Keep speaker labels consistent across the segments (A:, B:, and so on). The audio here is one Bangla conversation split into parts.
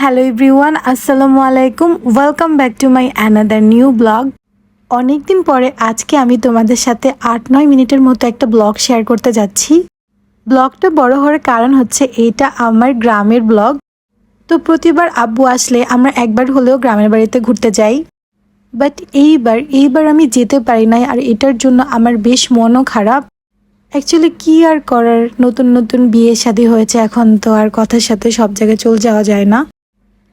A: হ্যালো এভরিওয়ান, আসসালামু আলাইকুম। Welcome back to my another new blog. অনেকদিন পরে আজকে আমি তোমাদের সাথে ৮-৯ মিনিটের মতো একটা ব্লগ শেয়ার করতে যাচ্ছি। ব্লগটা বড় হওয়ার কারণ হচ্ছে এটা আমার গ্রামের ব্লগ। তো প্রতিবার আব্বু আসলে আমরা একবার হলেও গ্রামের বাড়িতে ঘুরতে যাই, বাট এইবার আমি যেতে পারি নাই, আর এটার জন্য আমার বেশ মনও খারাপ। অ্যাকচুয়ালি কি আর করার, নতুন নতুন বিয়ে শাদী হয়েছে, এখন তো আর কথার সাথে সব জায়গায় চলে যাওয়া যায় না।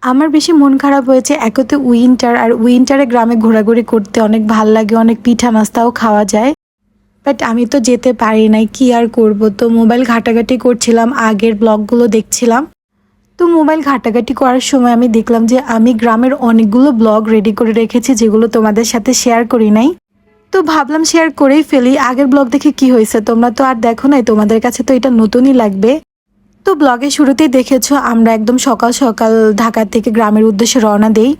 A: আমার বেশি মন খারাপ হয়েছে একতে উইন্টার, আর উইন্টারে গ্রামে ঘোরাঘুরি করতে অনেক ভাল লাগে, অনেক পিঠা নাস্তাও খাওয়া যায়। বাট আমি তো যেতে পারি নাই, কি আর করব। তো মোবাইল ঘাটাঘাটি করছিলাম, আগের ব্লগগুলো দেখছিলাম। তো মোবাইল ঘাটাঘাটি করার সময় আমি দেখলাম যে আমি গ্রামের অনেকগুলো ব্লগ রেডি করে রেখেছি, যেগুলো তোমাদের সাথে শেয়ার করি নাই। তো ভাবলাম শেয়ার করেই ফেলি। আগের ব্লগ দেখে কি হয়েছে, তোমরা তো আর দেখো নাই, তোমাদের কাছে তো এটা নতুনই লাগবে। তো ব্লগের শুরুতেই দেখেছো আমরা একদম সকাল সকাল ঢাকা থেকে গ্রামের উদ্দেশ্যে রওনা দেই।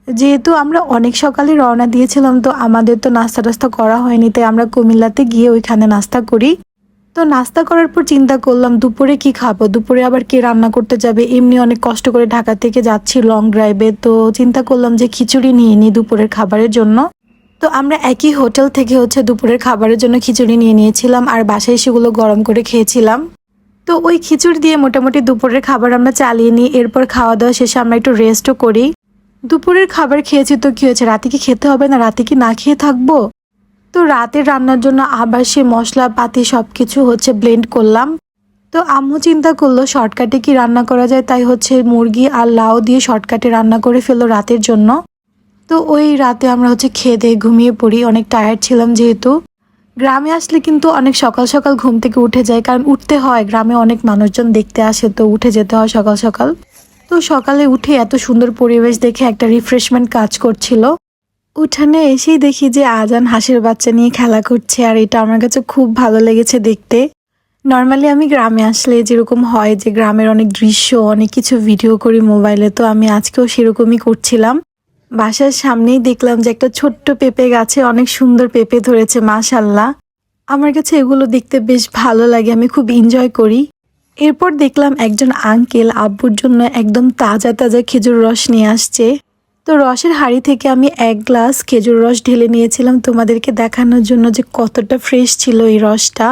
A: যেহেতু আমরা অনেক সকালে রওনা দিয়েছিলাম, তো আমাদের তো নাস্তা টাস্তা করা হয়নি, তাই আমরা কুমিল্লাতে গিয়ে ওইখানে নাস্তা করি। তো নাস্তা করার পর চিন্তা করলাম দুপুরে কি খাবো, দুপুরে আবার কে রান্না করতে যাবে। এমনি অনেক কষ্ট করে ঢাকা থেকে যাচ্ছি লং ড্রাইভে, তো চিন্তা করলাম যে খিচুড়ি নিয়ে নিই দুপুরের খাবারের জন্য। তো আমরা একই হোটেল থেকে দুপুরের খাবারের জন্য খিচুড়ি নিয়ে নিয়েছিলাম, আর বাসায় সেগুলো গরম করে খেয়েছিলাম। তো ওই খিচুড়ি দিয়ে মোটামুটি দুপুরের খাবার আমরা চালিয়ে নিই। এরপর খাওয়া দাওয়া শেষে আমরা একটু রেস্টও করি। দুপুরের খাবার খেয়েছি তো কি হয়েছে, রাতে কি খেতে হবে না, রাতে কি না খেয়ে থাকবো। তো রাতের রান্নার জন্য আবার সে মশলাপাতি সব কিছু ব্লেন্ড করলাম। তো আম্মু চিন্তা করলো শর্টকাটে কি রান্না করা যায়, তাই মুরগি আর লাউ দিয়ে শর্টকাটে রান্না করে ফেললো রাতের জন্য। তো ওই রাতে আমরা খেয়ে দিয়ে ঘুমিয়ে পড়ি, অনেক টায়ার্ড ছিলাম যেহেতু। গ্রামে আসলে কিন্তু অনেক সকাল সকাল ঘুম থেকে উঠে যায়, কারণ উঠতে হয়, গ্রামে অনেক মানুষজন দেখতে আসে, তো উঠে যেতে হয় সকাল সকাল। তো সকালে উঠে এত সুন্দর পরিবেশ দেখে একটা রিফ্রেশমেন্ট কাজ করছিল। উঠানে এসেই দেখি যে আজান হাঁসের বাচ্চা নিয়ে খেলা করছে, আর এটা আমার কাছে খুব ভালো লেগেছে দেখতে। নর্মালি আমি গ্রামে আসলে যেরকম হয় যে গ্রামের অনেক দৃশ্য, অনেক কিছু ভিডিও করি মোবাইলে, তো আমি আজকেও সেরকমই করছিলাম। বাসার সামনেই দেখলাম যে একটা ছোট্ট পেঁপে গাছে অনেক সুন্দর পেঁপে ধরেছে, মাশাল্লাহ। আমার কাছে এগুলো দেখতে বেশ ভালো লাগে, আমি খুব এনজয় করি। এরপর দেখলাম একজন আঙ্কেল আব্বুর জন্য একদম তাজা তাজা খেজুর রস নিয়ে আসছে। তো রসের হাঁড়ি থেকে আমি 1 গ্লাস খেজুর রস ঢেলে নিয়েছিলাম তোমাদেরকে দেখানোর জন্য যে কতটা ফ্রেশ ছিল এই রসটা।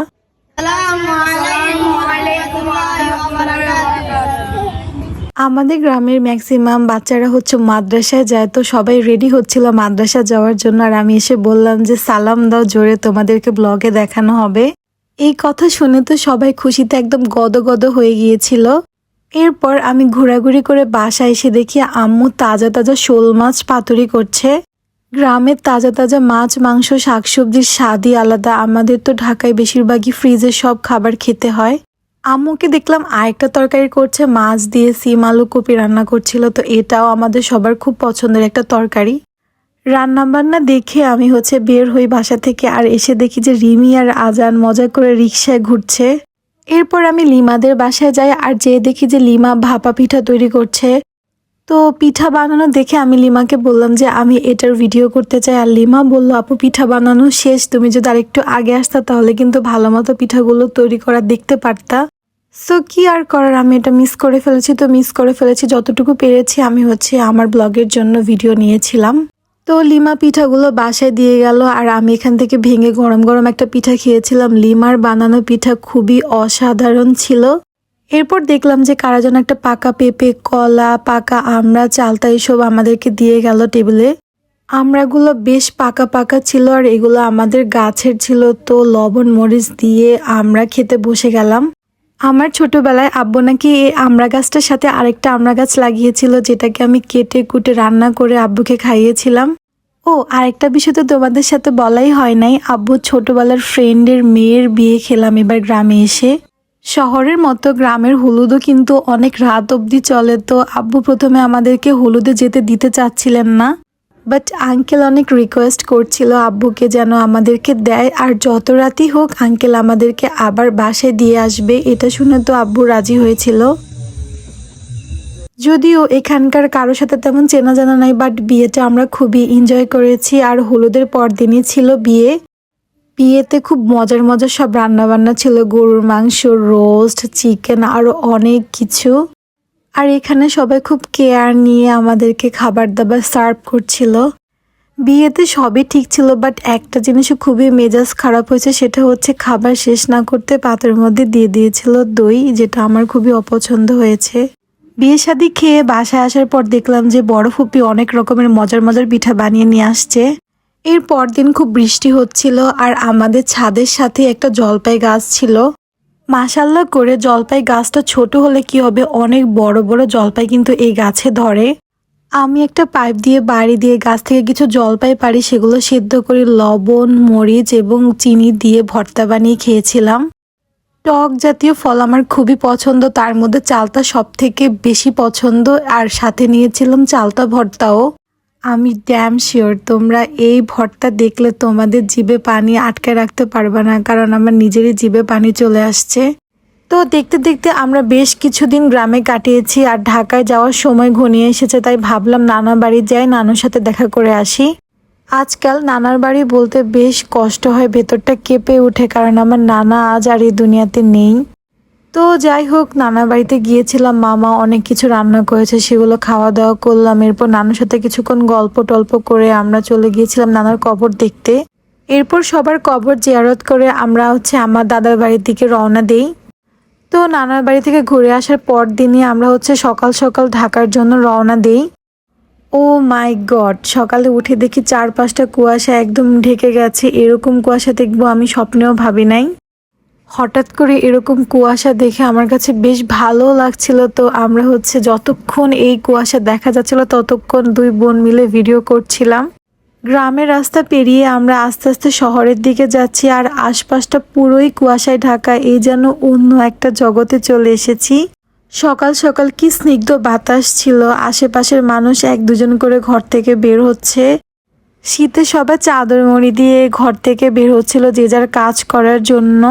A: আমাদের গ্রামের ম্যাক্সিমাম বাচ্চারা মাদ্রাসায় যায়, তো সবাই রেডি হচ্ছিল মাদ্রাসা যাওয়ার জন্য, আর আমি এসে বললাম যে সালাম দাও জোরে, তোমাদেরকে ব্লগে দেখানো হবে। এই কথা শুনে তো সবাই খুশিতে একদম গদগদ হয়ে গিয়েছিল। এরপর আমি ঘোরাঘুরি করে বাসায় এসে দেখি আম্মু তাজা তাজা শোল মাছ পাতুরি করছে। গ্রামের তাজা তাজা মাছ, মাংস, শাকসবজির স্বাদই আলাদা। আমাদের তো ঢাকায় বেশিরভাগই ফ্রিজের সব খাবার খেতে হয়। আম্মুকে দেখলাম আরেকটা তরকারি করছে, মাছ দিয়ে সিম আলু কপি রান্না করছিল। তো এটাও আমাদের সবার খুব পছন্দের একটা তরকারি। রান্না বান্না দেখে আমি বের হই বাসা থেকে, আর এসে দেখি যে রিমি আর আজান মজা করে রিক্সায় ঘুরছে। এরপর আমি লিমাদের বাসায় যাই, আর যেয়ে দেখি যে লিমা ভাপা পিঠা তৈরি করছে। তো পিঠা বানানো দেখে আমি লিমাকে বললাম যে আমি এটার ভিডিও করতে চাই, আর লিমা বলল আপু পিঠা বানানো শেষ, তুমি যদি আরেকটু আগে আসতা তাহলে কিন্তু ভালো মতো পিঠাগুলো তৈরি করা দেখতে পারতা। সো কি আর করার, আমি এটা মিস করে ফেলেছি। যতটুকু পেরেছি আমি আমার ব্লগের জন্য ভিডিও নিয়েছিলাম। তো লিমা পিঠাগুলো বাসায় দিয়ে গেল, আর আমি এখান থেকে ভেঙে গরম গরম একটা পিঠা খেয়েছিলাম। লিমার বানানো পিঠা খুবই অসাধারণ ছিল। এরপর দেখলাম যে কারা যেন একটা পাকা পেঁপে, কলা, পাকা আমড়া, চালতা এসব আমাদেরকে দিয়ে গেল টেবিলে। আমড়াগুলো বেশ পাকা পাকা ছিল, আর এগুলো আমাদের গাছের ছিল। তো লবণ মরিচ দিয়ে আমরা খেতে বসে গেলাম। আমার ছোটবেলায় আব্বু নাকি এই আমড়া গাছটার সাথে আরেকটা আমড়া গাছ লাগিয়েছিল, যেটাকে আমি কেটে কুটে রান্না করে আব্বুকে খাইয়েছিলাম। ও আরেকটা বিষয় তো তোমাদের সাথে বলাই হয় নাই, আব্বুর ছোটবেলার ফ্রেন্ডের মেয়ের বিয়ে খেলাম এবার গ্রামে এসে। শহরের মতো গ্রামের হলুদও কিন্তু অনেক রাত অবধি চলে। তো আব্বু প্রথমে আমাদেরকে হলুদে যেতে দিতে চাচ্ছিলেন না, বাট আঙ্কেল অনেক রিকোয়েস্ট করছিল আব্বুকে যেন আমাদেরকে দেয়, আর যত রাতই হোক আঙ্কেল আমাদেরকে আবার বাসায় দিয়ে আসবে। এটা শুনে তো আব্বু রাজি হয়েছিল। যদিও এখানকার কারোর সাথে তেমন চেনা জানা নাই, বাট বিয়েটা আমরা খুবই এনজয় করেছি। আর হলুদের পরদিনই ছিল বিয়ে। বিয়েতে খুব মজার মজার সব রান্না বান্না ছিল, গরুর মাংস, রোস্ট, চিকেন, আরো অনেক কিছু। আর এখানে সবাই খুব কেয়ার নিয়ে আমাদেরকে খাবার দাবার সার্ভ করছিল। বিয়েতে সবই ঠিক ছিল, বাট একটা জিনিসও খুবই মেজাজ খারাপ হয়েছে, সেটা হচ্ছে খাবার শেষ না করতে পাতের মধ্যে দিয়ে দিয়েছিল দই, যেটা আমার খুবই অপছন্দ হয়েছে। বিয়ে শাদী খেয়ে বাসায় আসার পর দেখলাম যে বড় ফুপি অনেক রকমের মজার মজার পিঠা বানিয়ে নিয়ে আসছে। এর পরদিন খুব বৃষ্টি হচ্ছিল আর আমাদের ছাদের সাথে একটা জলপাই গাছ ছিল। মাশাল্লাহ করে জলপাই গাছটা ছোট হলে কি হবে, অনেক বড় বড় জলপাই কিন্তু এই গাছে ধরে। আমি একটা পাইপ দিয়ে বাড়ি দিয়ে গাছ থেকে কিছু জলপাই পারি, সেগুলো সিদ্ধ করে লবণ, মরিচ এবং চিনি দিয়ে ভর্তা বানিয়ে খেয়েছিলাম। টক জাতীয় ফল আমার খুবই পছন্দ, তার মধ্যে চালতা সব থেকে বেশি পছন্দ, আর সাথে নিয়েছিলাম চালতা ভর্তাও। আমি ড্যাম শিওর তোমরা এই ভর্তা দেখলে তোমাদের জিভে পানি আটকে রাখতে পারবে না, কারণ আমার নিজেরই জিভে পানি চলে আসছে। তো দেখতে দেখতে আমরা বেশ কিছুদিন গ্রামে কাটিয়েছি আর ঢাকায় যাওয়ার সময় ঘনিয়ে এসেছে, তাই ভাবলাম নানা বাড়ি যাই, নানুর সাথে দেখা করে আসি। আজকাল নানার বাড়ি বলতে বেশ কষ্ট হয়, ভেতরটা কেঁপে ওঠে, কারণ আমার নানা আজ আর এই দুনিয়াতে নেই। তো যাই হোক, নানা বাড়িতে গিয়েছিলাম, মামা অনেক কিছু রান্না করেছে, সেগুলো খাওয়া দাওয়া করলাম। এরপর নানুর সাথে কিছুক্ষণ গল্প টল্প করে আমরা চলে গিয়েছিলাম নানার কবর দেখতে। এরপর সবার কবর জিয়ারত করে আমরা আমার দাদার বাড়ির দিকে রওনা দেই। তো নানার বাড়ি থেকে ঘুরে আসার পর দিনই আমরা সকাল সকাল ঢাকার জন্য রওনা দেই। ও মাই গড, সকালে উঠে দেখি চারপাশটা কুয়াশা একদম ঢেকে গেছে। এরকম কুয়াশা দেখবো আমি স্বপ্নেও ভাবি নাই। হঠাৎ করে এরকম কুয়াশা দেখে আমার কাছে বেশ ভালো লাগছিল। তো আমরা যতক্ষণ এই কুয়াশা দেখা যাচ্ছিল ততক্ষণ দুই বোন মিলে ভিডিও করছিলাম। গ্রামের রাস্তা পেরিয়ে আমরা আস্তে আস্তে শহরের দিকে যাচ্ছি, আর আশপাশটা পুরোই কুয়াশায় ঢাকা, এই যেন অন্য একটা জগতে চলে এসেছি। সকাল সকাল কি স্নিগ্ধ বাতাস ছিল, আশেপাশের মানুষ এক দুজন করে ঘর থেকে বের হচ্ছে। শীতে সবাই চাদর মুড়ি দিয়ে ঘর থেকে বের হচ্ছিল যে যার কাজ করার জন্য।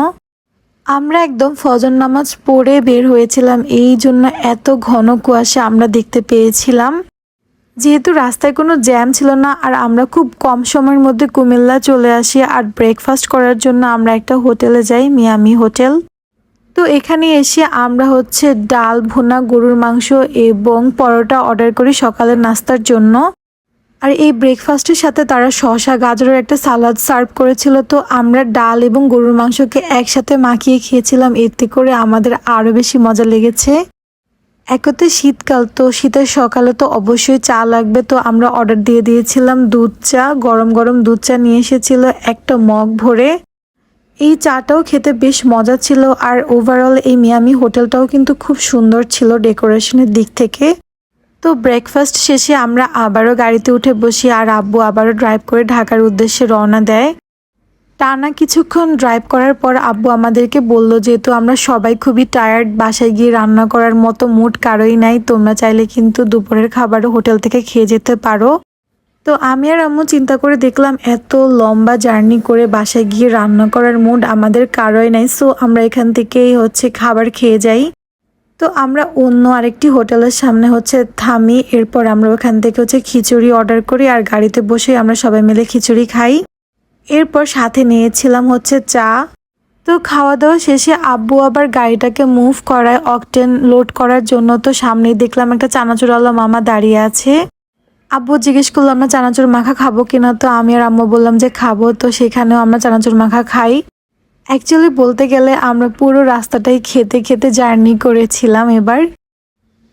A: আমরা একদম ফজর নামাজ পড়ে বের হয়েছিলাম, এই জন্য এত ঘন কুয়াশা আমরা দেখতে পেয়েছিলাম। যেহেতু রাস্তায় কোনো জ্যাম ছিল না, আর আমরা খুব কম সময়ের মধ্যে কুমিল্লা চলে আসি, আর ব্রেকফাস্ট করার জন্য আমরা একটা হোটেলে যাই, মিয়ামি হোটেল। তো এখানে এসে আমরা ডাল ভুনা, গরুর মাংস এবং পরোটা অর্ডার করি সকালের নাস্তার জন্য। আর এই ব্রেকফাস্টের সাথে তারা শসা গাজরের একটা সালাদ সার্ভ করেছিল। তো আমরা ডাল এবং গরুর মাংসকে একসাথে মাখিয়ে খেয়েছিলাম, এতে করে আমাদের আরও বেশি মজা লেগেছে। একতে শীতকাল, তো শীতের সকালে তো অবশ্যই চা লাগবে, তো আমরা অর্ডার দিয়ে দিয়েছিলাম দুধ চা। গরম গরম দুধ চা নিয়ে এসেছিল একটা মগ ভরে। এই চাটাও খেতে বেশ মজা ছিল, আর ওভারঅল এই মিয়ামি হোটেলটাও কিন্তু খুব সুন্দর ছিল ডেকোরেশনের দিক থেকে। তো ব্রেকফাস্ট শেষে আমরা আবারও গাড়িতে উঠে বসি, আর আব্বু আবারও ড্রাইভ করে ঢাকার উদ্দেশ্যে রওনা দেয়। টানা কিছুক্ষণ ড্রাইভ করার পর আব্বু আমাদেরকে বলল, যেহেতু আমরা সবাই খুবই টায়ার্ড, বাসায় গিয়ে রান্না করার মতো মুড কারোই নাই, তোমরা চাইলে কিন্তু দুপুরের খাবারও হোটেল থেকে খেয়ে যেতে পারো। তো আমি আর আম্মু চিন্তা করে দেখলাম এত লম্বা জার্নি করে বাসায় গিয়ে রান্না করার মুড আমাদের কারোই নাই, সো আমরা এখান থেকেই খাবার খেয়ে যাই। তো আমরা অন্য আরেকটি হোটেলের সামনে থামি। এরপর আমরা ওখান থেকে খিচুড়ি অর্ডার করি, আর গাড়িতে বসে আমরা সবাই মিলে খিচুড়ি খাই। এরপর সাথে নিয়েছিলাম চা। তো খাওয়া দাওয়া শেষে আব্বু আবার গাড়িটাকে মুভ করায় অকটেন লোড করার জন্য। তো সামনেই দেখলাম একটা চানাচুরওয়ালা মামা দাঁড়িয়ে আছে। আব্বু জিজ্ঞেস করলো আমরা চানাচুর মাখা খাবো কিনা, তো আমি আর আম্মু বললাম যে খাবো। তো সেখানেও আমরা চানাচুর মাখা খাই। অ্যাকচুয়ালি বলতে গেলে আমরা পুরো রাস্তাটাই খেতে খেতে জার্নি করেছিলাম এবার।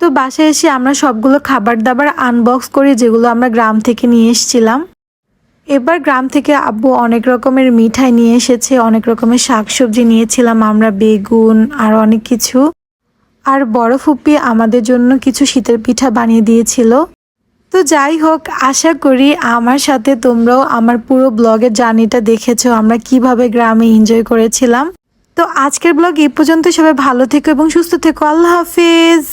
A: তো বাসায় এসে আমরা সবগুলো খাবার দাবার আনবক্স করি, যেগুলো আমরা গ্রাম থেকে নিয়ে এসেছিলাম। এবার গ্রাম থেকে আব্বু অনেক রকমের মিঠাই নিয়ে এসেছে, অনেক রকমের শাকসবজি নিয়েছিলাম আমরা, বেগুন আর অনেক কিছু। আর বড় ফুপি আমাদের জন্য কিছু শীতের পিঠা বানিয়ে দিয়েছিল। তো যাই হোক, আশা করি আমার সাথে তোমরাও আমার পুরো ব্লগের জার্নিটা দেখেছো, আমরা কিভাবে গ্রামে এনজয় করেছিলাম। তো আজকের ব্লগ এই পর্যন্ত। সবাই ভালো থেকো এবং সুস্থ থেকো। আল্লাহ হাফেজ।